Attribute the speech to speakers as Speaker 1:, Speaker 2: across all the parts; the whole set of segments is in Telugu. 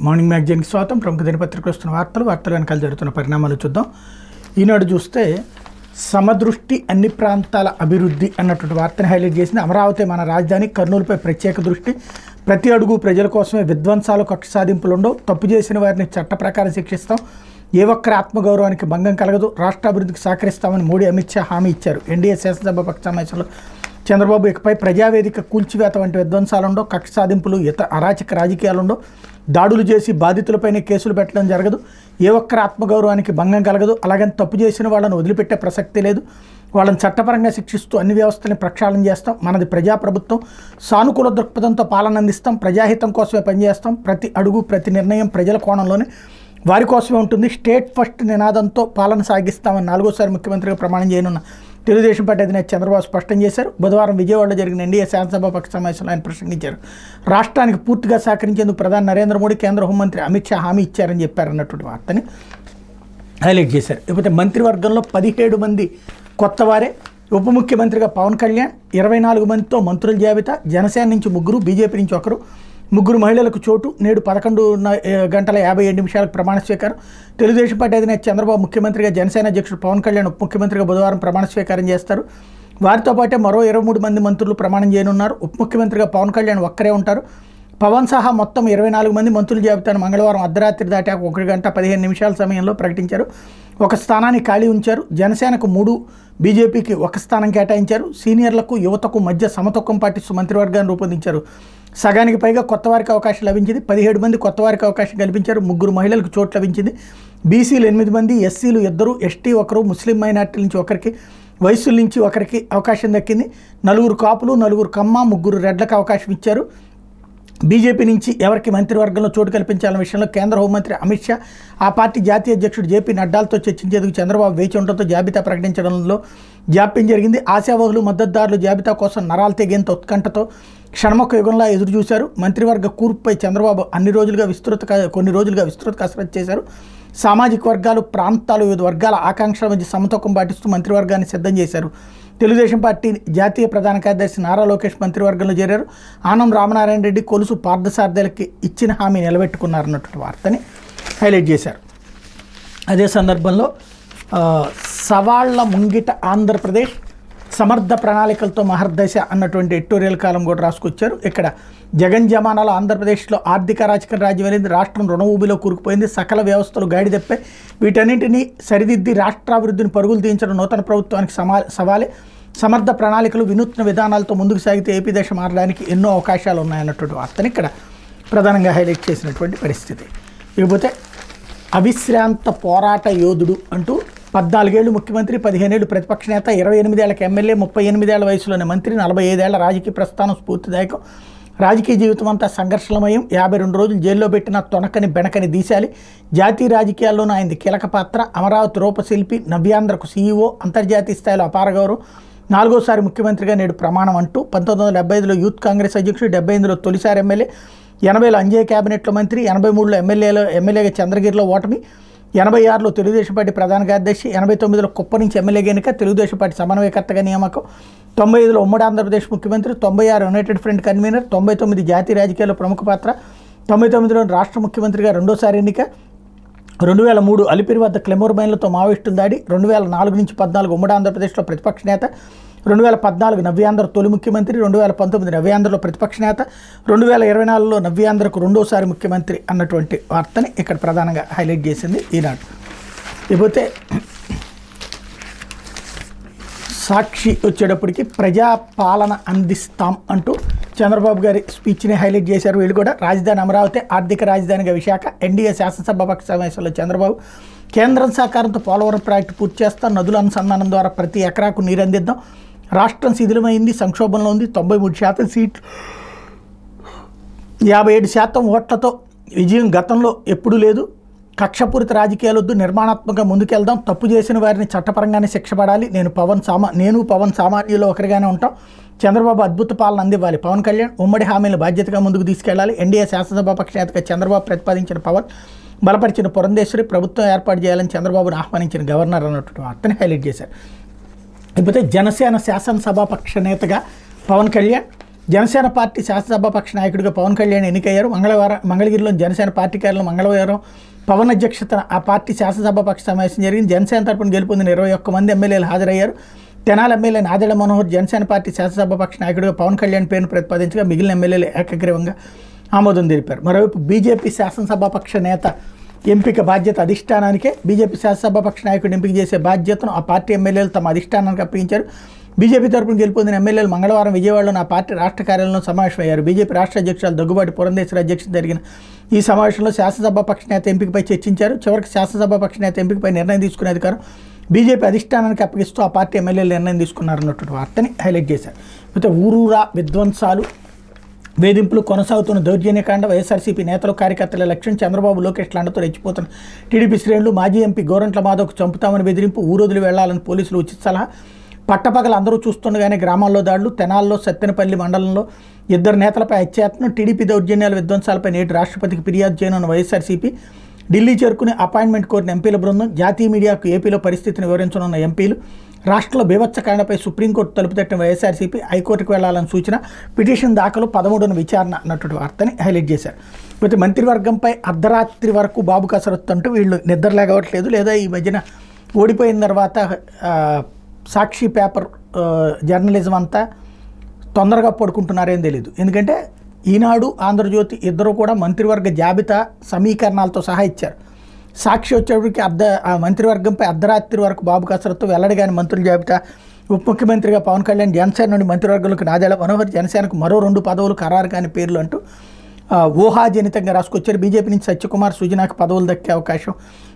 Speaker 1: మార్నింగ్ మ్యాగజైన్కి స్వాగతం. ప్రముఖ దినపత్రికలు వస్తున్న వార్తలు వెనకాల జరుగుతున్న పరిణామాలు చూద్దాం. ఈనాడు చూస్తే సమదృష్టి అన్ని ప్రాంతాల అభివృద్ధి అన్నటువంటి వార్తని హైలైట్ చేసింది. అమరావతి మన రాజధాని, కర్నూలుపై ప్రత్యేక దృష్టి, ప్రతి అడుగు ప్రజల కోసమే, విధ్వంసాలు కక్ష సాధింపులు ఉండవు, తప్పు చేసిన వారిని చట్ట ప్రకారం శిక్షిస్తాం, ఏ ఒక్కరి ఆత్మగౌరవానికి భంగం కలగదు, రాష్ట్ర అభివృద్ధికి సహకరిస్తామని మోడీ, అమిత్ షా హామీ ఇచ్చారు. ఎన్డీఏ శాసనసభ పక్ష సమావేశంలో చంద్రబాబు ఇకపై ప్రజావేదిక కూల్చివేత వంటి విధ్వంసాలుండో, కక్ష సాధింపులు, ఇతర అరాచక రాజకీయాలుండో, దాడులు చేసి బాధితులపైనే కేసులు పెట్టడం జరగదు, ఏ ఒక్కరి ఆత్మగౌరవానికి భంగం కలగదు, అలాగని తప్పు చేసిన వాళ్ళను వదిలిపెట్టే ప్రసక్తి లేదు, వాళ్ళని చట్టపరంగా శిక్షిస్తూ అన్ని వ్యవస్థని ప్రక్షాళన చేస్తాం, మనది ప్రజాప్రభుత్వం, సానుకూల దృక్పథంతో పాలన అందిస్తాం, ప్రజాహితం కోసమే పనిచేస్తాం, ప్రతి అడుగు ప్రతి నిర్ణయం ప్రజల కోణంలోనే వారి కోసమే ఉంటుంది, స్టేట్ ఫస్ట్ నినాదంతో పాలన సాగిస్తామని 4వ ముఖ్యమంత్రిగా ప్రమాణం చేయనున్న తెలుగుదేశం పార్టీ అధినేత చంద్రబాబు స్పష్టం చేశారు. బుధవారం విజయవాడలో జరిగిన ఎన్డీఏ శాసనసభ పక్ష సమావేశంలో ఆయన ప్రసంగించారు. రాష్ట్రానికి పూర్తిగా సహకరించేందుకు ప్రధాని నరేంద్ర మోడీ, కేంద్ర హోంమంత్రి అమిత్ షా హామీ ఇచ్చారని చెప్పారన్నటువంటి వార్తని హైలైట్ చేశారు. లేకపోతే మంత్రివర్గంలో 17 మంది కొత్తవారే. ఉప ముఖ్యమంత్రిగా పవన్ కళ్యాణ్, 24 మందితో మంత్రుల జాబితా, జనసేన నుంచి 3, బీజేపీ నుంచి 1, 3 మహిళలకు చోటు. నేడు 11:57 ప్రమాణ స్వీకారం. తెలుగుదేశం పార్టీ అధినేత చంద్రబాబు ముఖ్యమంత్రిగా, జనసేన అధ్యక్షుడు పవన్ కళ్యాణ్ ఉప ముఖ్యమంత్రిగా బుధవారం ప్రమాణ స్వీకారం చేస్తారు. వారితో పాటే మరో 23 మంది మంత్రులు ప్రమాణం చేయనున్నారు. ఉప ముఖ్యమంత్రిగా పవన్ కళ్యాణ్ ఒక్కరే ఉంటారు. పవన్ సహా మొత్తం 24 మంది మంత్రుల జాబితాను మంగళవారం అర్ధరాత్రి దాటాక 1:15 సమయంలో ప్రకటించారు. ఒక స్థానాన్ని ఖాళీ ఉంచారు. జనసేనకు 3, బీజేపీకి 1 స్థానం కేటాయించారు. సీనియర్లకు, యువతకు మధ్య సమతూకం పాటిస్తూ మంత్రివర్గాన్ని రూపొందించారు. సగానికి పైగా కొత్త వారికి అవకాశం లభించింది. 17 మంది కొత్త వారికి అవకాశం కల్పించారు. 3 మహిళలకు చోటు లభించింది. బీసీలు 8 మంది, ఎస్సీలు 2, ఎస్టీ 1, ముస్లిం మైనార్టీల నుంచి 1, వయస్సుల నుంచి 1 అవకాశం దక్కింది. 4 కాపులు, 4 కమ్మ, 3 రెడ్లకు అవకాశం ఇచ్చారు. బీజేపీ నుంచి ఎవరికి మంత్రివర్గంలో చోటు కల్పించాలన్న విషయంలో కేంద్ర హోంమంత్రి అమిత్ షా, ఆ పార్టీ జాతీయ అధ్యక్షుడు జేపీ నడ్డాలతో చర్చించేందుకు చంద్రబాబు వేచి ఉండడంతో జాబితా ప్రకటించడంలో జాప్యం జరిగింది. ఆశావహులు, మద్దతుదారులు జాబితా కోసం నరాలు తెగేంత ఉత్కంఠతో క్షణముఖ యుగంలా ఎదురుచూశారు. మంత్రివర్గ కూర్పుపై చంద్రబాబు కొన్ని రోజులుగా విస్తృత కసరత్తు చేశారు. సామాజిక వర్గాలు, ప్రాంతాలు, వివిధ వర్గాల ఆకాంక్షల మధ్య సమతూకం పాటిస్తూ మంత్రివర్గాన్ని సిద్ధం చేశారు. తెలుగుదేశం పార్టీ జాతీయ ప్రధాన కార్యదర్శి నారా లోకేష్ మంత్రివర్గంలో చేరారు. ఆనం రామనారాయణ రెడ్డి, కొలుసు పార్థసారథులకి ఇచ్చిన హామీ నిలబెట్టుకున్నారన్నటువంటి వార్తని హైలైట్ చేశారు. అదే సందర్భంలో సవాళ్ల ముంగిట ఆంధ్రప్రదేశ్, సమర్థ ప్రణాళికలతో మహర్దశ అన్నటువంటి ఎడిటోరియల్ కాలం కూడా రాసుకొచ్చారు. ఇక్కడ జగన్ జమానాలో ఆంధ్రప్రదేశ్లో ఆర్థిక రాజకీయ రాజ్యం అనేది, రాష్ట్రం రుణ ఊబిలో కూరుకుపోయింది, సకల వ్యవస్థలు గాడి తప్పాయి, వీటన్నింటినీ సరిదిద్ది రాష్ట్రాభివృద్ధిని పరుగులు తీయించడం నూతన ప్రభుత్వానికి సవాలే, సమర్థ ప్రణాళికలు, వినూత్న విధానాలతో ముందుకు సాగితే ఏపీ దశ మారడానికి ఎన్నో అవకాశాలు ఉన్నాయన్నటువంటి వార్తని ఇక్కడ ప్రధానంగా హైలైట్ చేసినటువంటి పరిస్థితి. ఇకపోతే అవిశ్రాంత పోరాట యోధుడు అంటూ 14 ఏళ్ళు ముఖ్యమంత్రి, 15 ఏళ్ళు ప్రతిపక్ష నేత, 28 ఏళ్లకు ఎమ్మెల్యే, 38 ఏళ్ల వయసులోని మంత్రి, 45 ఏళ్ల రాజకీయ ప్రస్థానం స్ఫూర్తిదాయకం. రాజకీయ జీవితం అంతా సంఘర్షణమయం. 52 రోజులు జైల్లో పెట్టిన తొణకని బెణకని దీశాలి. జాతీయ రాజకీయాల్లోనూ ఆయనది కీలక పాత్ర. అమరావతి రూపశిల్పి, నవ్యాంధ్రకు సీఈఓ, అంతర్జాతీయ స్థాయిలో అపార గౌరవం. 4వసారి ముఖ్యమంత్రిగా నేడు ప్రమాణం అంటూ 1975లో యూత్ కాంగ్రెస్ అధ్యక్షుడు, 78లో తొలిసారి ఎమ్మెల్యే, 80లో అంజయ్ క్యాబినెట్లో మంత్రి, 83లో ఎమ్మెల్యేగా చంద్రగిరిలో ఓటమి, 86లో తెలుగుదేశం పార్టీ ప్రధాన కార్యదర్శి, 89లో కుప్ప నుంచి ఎమ్మెల్యేగా ఎన్నిక, తెలుగుదేశం పార్టీ సమన్వయకర్తగా నియామకం, 95లో ఉమ్మడి ఆంధ్రప్రదేశ్ ముఖ్యమంత్రి, 96 యునైటెడ్ ఫ్రంట్ కన్వీనర్, 99 జాతీయ రాజకీయాల్లో ప్రముఖ పాత్ర, 99లో రాష్ట్ర ముఖ్యమంత్రిగా 2వసారి ఎన్నిక, 2003 అలిపిరి వద్ద క్లెమోర్ మైన్లతో మావోయిస్టుల దాడి, 2004 నుంచి 14 ఉమ్మడి ఆంధ్రప్రదేశ్లో ప్రతిపక్ష నేత, 2014 నవ్యాంధ్ర తొలి ముఖ్యమంత్రి, 2019 నవ్యాంధ్రలో ప్రతిపక్ష నేత, 2024లో నవ్యాంధ్రకు 2వసారి ముఖ్యమంత్రి అన్నటువంటి వార్తని ఇక్కడ ప్రధానంగా హైలైట్ చేసింది ఈనాడు. ఇకపోతే సాక్షి వచ్చేటప్పటికి ప్రజాపాలన అందిస్తాం అంటూ చంద్రబాబు గారి స్పీచ్ని హైలైట్ చేశారు. వీళ్ళు కూడా రాజధాని అమరావతి, ఆర్థిక రాజధానిగా విశాఖ. ఎన్డీఏ శాసనసభ పక్ష సమావేశంలో చంద్రబాబు, కేంద్రం సహకారంతో పోలవరం ప్రాజెక్టు పూర్తి చేస్తాం, నదుల అనుసంధానం ద్వారా ప్రతి ఎకరాకు నీరు అందిద్దాం, రాష్ట్రం శిథిలమైంది, సంక్షోభంలో ఉంది, 93% సీట్లు, 57% ఓట్లతో విజయం గతంలో ఎప్పుడూ లేదు, కక్షపూరిత రాజకీయాలు వద్దు, నిర్మాణాత్మకంగా ముందుకెళ్దాం, తప్పు చేసిన వారిని చట్టపరంగానే శిక్ష పడాలి, నేను పవన్ సామాన్యులో ఒకరిగానే ఉంటాం, చంద్రబాబు అద్భుత పాలన అందివ్వాలి, పవన్ కళ్యాణ్ ఉమ్మడి హామీలను బాధ్యతగా ముందుకు తీసుకెళ్లాలి, ఎన్డీఏ శాసనసభ పక్ష నేతగా చంద్రబాబు ప్రతిపాదించిన పవన్, బలపరిచిన పురంధేశ్వరి, ప్రభుత్వం ఏర్పాటు చేయాలని చంద్రబాబును ఆహ్వానించిన గవర్నర్ అన్నటువంటి వార్తని హైలైట్ చేశారు. లేకపోతే జనసేన శాసనసభాపక్ష నేతగా పవన్ కళ్యాణ్, జనసేన పార్టీ శాసనసభాపక్ష నాయకుడిగా పవన్ కళ్యాణ్ ఎన్నికయ్యారు. మంగళగిరిలోని జనసేన పార్టీ కార్యాలయంలో మంగళవారం పవన్ అధ్యక్షతన ఆ పార్టీ శాసనసభాపక్ష సమావేశం జరిగింది. జనసేన తరపున గెలుపొందిన 21 మంది ఎమ్మెల్యేలు హాజరయ్యారు. తెనాలి ఎమ్మెల్యే నాదెళ్ల మనోహర్ జనసేన పార్టీ శాసనసభాపక్ష నాయకుడిగా పవన్ కళ్యాణ్ పేరును ప్రతిపాదించగా మిగిలిన ఎమ్మెల్యేలు ఏకగ్రీవంగా ఆమోదం తెలిపారు. మరోవైపు బీజేపీ శాసనసభాపక్ష నేత ఎంపిక బాధ్యత అధిష్టానానికే. బీజేపీ శాసనసభాపక్ష నాయకుడిని ఎంపిక చేసే బాధ్యతను ఆ పార్టీ ఎమ్మెల్యేలు తమ అధిష్టానానికి అప్పగించారు. బీజేపీ తరపున గెలుపొందిన ఎమ్మెల్యేలు మంగళవారం విజయవాడలో ఆ పార్టీ రాష్ట్ర కార్యాలయంలో సమావేశమయ్యారు. బీజేపీ రాష్ట్ర అధ్యక్షురాలు దగ్గుబాటి పురంధేశ్వరి అధ్యక్షత జరిగిన ఈ సమావేశంలో శాసనసభాపక్ష నేత ఎంపికపై చర్చించారు. చివరికి శాసనసభాపక్ష నేత ఎంపికపై నిర్ణయం తీసుకునే అధికారం బీజేపీ అధిష్టానానికి అప్పగిస్తూ ఆ పార్టీ ఎమ్మెల్యేలు నిర్ణయం తీసుకున్నారన్నటువంటి వార్తని హైలైట్ చేశారు. అయితే ఊరూరా విధ్వంసాలు, వేధింపులు, కొనసాగుతున్న దౌర్జన్యకాండ, వైఎస్ఆర్సీపీ నేతలు కార్యకర్తల లక్ష్యం చంద్రబాబు లోకేష్ లాండతో రెచ్చిపోతున్న టీడీపీ శ్రేణులు, మాజీ ఎంపీ గోరంట్ల మాధవ్కు చంపుతామని బెదిరింపు, ఊరొదిలి వెళ్లాలని పోలీసులు ఉచిత సలహా, పట్టపగలు అందరూ చూస్తుండగానే గ్రామాల్లో దాడులు, తెనాల్లో సత్తెనపల్లి మండలంలో 2 నేతలపై హత్యాయత్నం, టీడీపీ దౌర్జన్యాల విధ్వంసాలపై నేటి రాష్ట్రపతికి ఫిర్యాదు చేయనున్న వైఎస్ఆర్సీపీ, ఢిల్లీ చేరుకుని అపాయింట్మెంట్ కోరిన ఎంపీల బృందం, జాతీయ మీడియాకు ఏపీలో పరిస్థితిని వివరించనున్న ఎంపీలు, రాష్ట్రంలో బీభత్సకాండపై సుప్రీంకోర్టు తలుపు తట్టిన వైఎస్ఆర్సీపీ, హైకోర్టుకు వెళ్లాలని సూచన, పిటిషన్ దాఖలు 13న విచారణ అన్నటువంటి వార్తని హైలైట్ చేశారు. అయితే మంత్రివర్గంపై అర్ధరాత్రి వరకు బాబు కసరత్తు అంటూ వీళ్ళు నిద్రలేగవట్లేదు. లేదా ఈ మధ్యన ఓడిపోయిన తర్వాత సాక్షి పేపర్ జర్నలిజం అంతా తొందరగా పడుకుంటున్నారేం తెలియదు. ఎందుకంటే ఈనాడు, ఆంధ్రజ్యోతి ఇద్దరు కూడా మంత్రివర్గ జాబితా సమీకరణాలతో సహా ఇచ్చారు. సాక్షి వచ్చేటికి మంత్రివర్గంపై అర్ధరాత్రి వరకు బాబు కసరత్తు, వెల్లడిగాని మంత్రుల జాబితా, ఉప ముఖ్యమంత్రిగా పవన్ కళ్యాణ్, జనసేన నుండి మంత్రివర్గంలోకి నాదెళ్ల మనోహర్, జనసేనకు మరో 2 పదవులు ఖరారు కాని పేర్లు అంటూ ఊహాజనితంగా రాసుకొచ్చారు. బీజేపీ నుంచి సత్యకుమార్, సుజనాకు పదవులు దక్కే అవకాశం,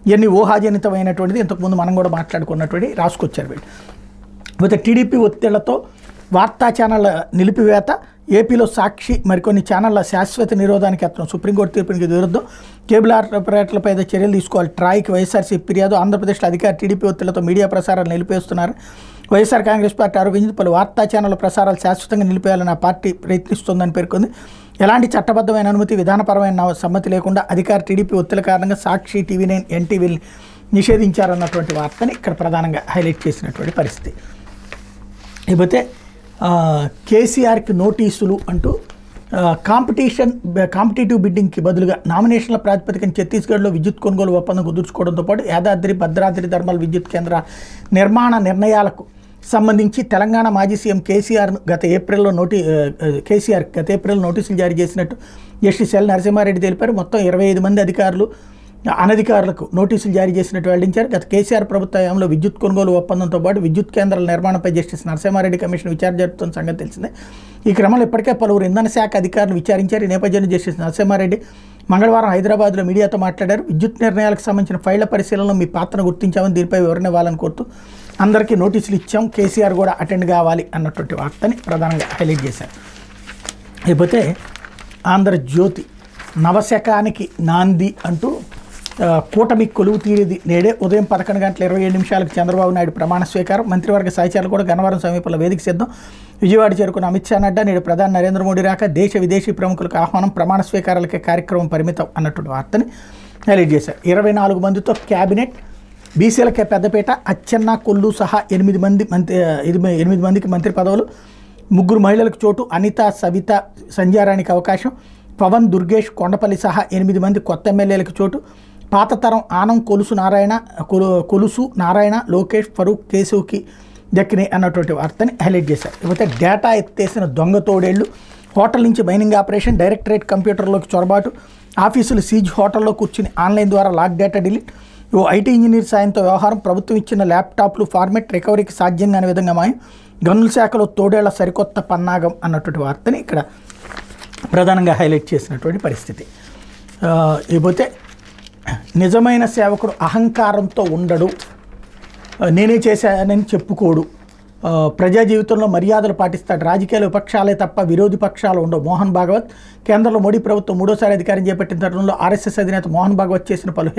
Speaker 1: ఇవన్నీ ఊహాజనితమైనటువంటిది. ఇంతకుముందు మనం కూడా మాట్లాడుకున్నటువంటి రాసుకొచ్చారు వీళ్ళు. అయితే టీడీపీ ఒత్తిళ్లతో వార్తా ఛానళ్ల నిలిపివేత, ఏపీలో సాక్షి మరికొన్ని ఛానళ్ల శాశ్వత నిరోధానికి యత్నం, సుప్రీంకోర్టు తీర్పునికి విరుద్ధం, కేబుల్ ఆపరేటర్లపై చర్యలు తీసుకోవాలి, ట్రాయ్కి వైఎస్ఆర్సీపీ ఫిర్యాదు, ఆంధ్రప్రదేశ్లో అధికార టీడీపీ ఒత్తిళ్లతో మీడియా ప్రసారాలు నిలిపేస్తున్నారు, వైఎస్ఆర్ కాంగ్రెస్ పార్టీ ఆరోపించింది. పలు వార్తా ఛానళ్ల ప్రసారాలు శాశ్వతంగా నిలిపేయాలని ఆ పార్టీ ప్రయత్నిస్తోందని పేర్కొంది. ఎలాంటి చట్టబద్ధమైన అనుమతి, విధానపరమైన సమ్మతి లేకుండా అధికార టీడీపీ ఒత్తిళ్ల కారణంగా సాక్షి, టీవీ9, ఎన్టీవీని నిషేధించారన్నటువంటి వార్తని ఇక్కడ ప్రధానంగా హైలైట్ చేసినటువంటి పరిస్థితి. ఇకపోతే కేసీఆర్కి నోటీసులు అంటూ కాంపిటేటివ్ బిడ్డింగ్కి బదులుగా నామినేషన్ల ప్రాతిపదికన ఛత్తీస్గఢ్లో విద్యుత్ కొనుగోలు ఒప్పందం కుదుర్చుకోవడంతో పాటు యాదాద్రి భద్రాద్రి థర్మల్ విద్యుత్ కేంద్ర నిర్మాణ నిర్ణయాలకు సంబంధించి తెలంగాణ మాజీ సీఎం కేసీఆర్ గత ఏప్రిల్లో నోటీసులు జారీ చేసినట్టు జస్టిస్ ఎల్ నరసింహారెడ్డి తెలిపారు. మొత్తం 25 మంది అనధికారులకు నోటీసులు జారీ చేసినట్టు వెల్లడించారు. గత కేసీఆర్ ప్రభుత్వ హయాంలో విద్యుత్ కొనుగోలు ఒప్పందంతో పాటు విద్యుత్ కేంద్రాల నిర్మాణంపై జస్టిస్ నరసింహారెడ్డి కమిషన్ విచారణ జరుపుతున్న సంగతి తెలిసిందే. ఈ క్రమంలో ఇప్పటికే పలువురు ఇంధన శాఖ అధికారులు విచారించారు. ఈ నేపథ్యంలో జస్టిస్ నరసింహారెడ్డి మంగళవారం హైదరాబాద్లో మీడియాతో మాట్లాడారు. విద్యుత్ నిర్ణయాలకు సంబంధించిన ఫైళ్ల పరిశీలనలో మీ పాత్రను గుర్తించామని, దీనిపై వివరణ ఇవ్వాలని కోరుతూ అందరికీ నోటీసులు ఇచ్చాం, కేసీఆర్ కూడా అటెండ్ కావాలి అన్నటువంటి వార్తని ప్రధానంగా హైలైట్ చేశారు. అయిపోతే ఆంధ్రజ్యోతి నవశకానికి నాంది అంటూ కూటమి కొలువు తీరేది నేడే ఉదయం 11:27 చంద్రబాబు నాయుడు ప్రమాణ స్వీకారం, మంత్రివర్గ సహచరులు కూడా గన్నవరం సమీపంలో వేదిక సిద్ధం. విజయవాడ చేరుకున్న అమిత్ షా, నడ్డా నేడు ప్రధాని నరేంద్ర మోడీ రాక, దేశ విదేశీ ప్రముఖులకు ఆహ్వానం, ప్రమాణ స్వీకారాలకే కార్యక్రమం పరిమితం అన్నటువంటి వార్తని హైలైట్ చేశారు. 24 మందితో క్యాబినెట్, బీసీలకే పెద్దపేట, అచ్చెన్న, కొల్లు సహా 8 మందికి మంత్రి పదవులు, 3 మహిళలకు చోటు, అనిత, సవిత, సంధ్యారాణికి అవకాశం, పవన్, దుర్గేష్, కొండపల్లి సహా 8 మంది కొత్త ఎమ్మెల్యేలకు చోటు, పాత తరం ఆనం, కొలుసు నారాయణ, లోకేష్, ఫరూక్, కేశవ్కి దక్కినాయి అన్నటువంటి వార్తని హైలైట్ చేశారు. ఇకపోతే డేటా ఎత్తేసిన దొంగ తోడేళ్లు, హోటల్ నుంచి మైనింగ్ ఆపరేషన్, డైరెక్టరేట్ కంప్యూటర్లోకి చొరబాటు, ఆఫీసులు సీజ్, హోటల్లో కూర్చుని ఆన్లైన్ ద్వారా lock data delete, IT engineer సాయంతో వ్యవహారం, ప్రభుత్వం ఇచ్చిన ల్యాప్టాప్లు ఫార్మెట్, రికవరీకి సాధ్యం కాని విధంగా మాయం, గనుల శాఖలో తోడేళ్ల సరికొత్త పన్నాగం అన్నటువంటి వార్తని ఇక్కడ ప్రధానంగా హైలైట్ చేసినటువంటి పరిస్థితి. ఇకపోతే నిజమైన సేవకుడు అహంకారంతో ఉండడు, నేనే చేశానని చెప్పుకోడు, ప్రజా జీవితంలో మర్యాదలు పాటిస్తాడు, రాజకీయాల విపక్షాలే తప్ప విరోధి పక్షాలు ఉండవు, మోహన్ భాగవత్. కేంద్రంలో మోడీ ప్రభుత్వం 3వ అధికారం చేపట్టిన తరుణంలో ఆర్ఎస్ఎస్ అధినేత మోహన్ భాగవత్ చేసిన పలు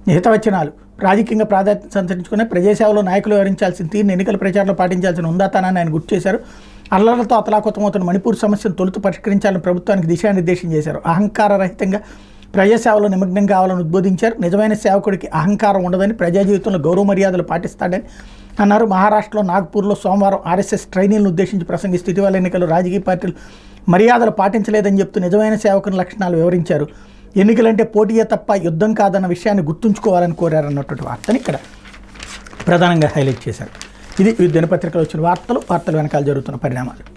Speaker 1: హితవచనాలు రాజకీయంగా ప్రాధాన్యత సంతరించుకునే ప్రజాసేవలో నాయకులు వివరించాల్సిన తీరుని, ఎన్నికల ప్రచారంలో పాటించాల్సిన ఉందాతనాన్ని ఆయన గుర్తు చేశారు. అల్లర్లతో అతలాకుతమవుతున్న మణిపూర్ సమస్యను తొలుత పరిష్కరించాలని ప్రభుత్వానికి దిశానిర్దేశం చేశారు. అహంకార రహితంగా ప్రజాసేవలో నిమగ్నం కావాలని ఉద్బోధించారు. నిజమైన సేవకుడికి అహంకారం ఉండదని, ప్రజా జీవితంలో గౌరవ మర్యాదలు పాటిస్తాడని, అన్నారు. మహారాష్ట్రలో నాగ్పూర్లో సోమవారం ఆర్ఎస్ఎస్ ట్రైనీలను ఉద్దేశించి ప్రసంగిస్తూ ఇటీవల ఎన్నికలు రాజకీయ పార్టీలు మర్యాదలు పాటించలేదని చెప్తూ నిజమైన సేవకుని లక్షణాలు వివరించారు. ఎన్నికలంటే పోటీయే తప్ప యుద్ధం కాదన్న విషయాన్ని గుర్తుంచుకోవాలని కోరారన్నటువంటి వార్తని ఇక్కడ ప్రధానంగా హైలైట్ చేశారు. ఇది దినపత్రికలో వచ్చిన వార్తలు వెనకాల జరుగుతున్న పరిణామాలు.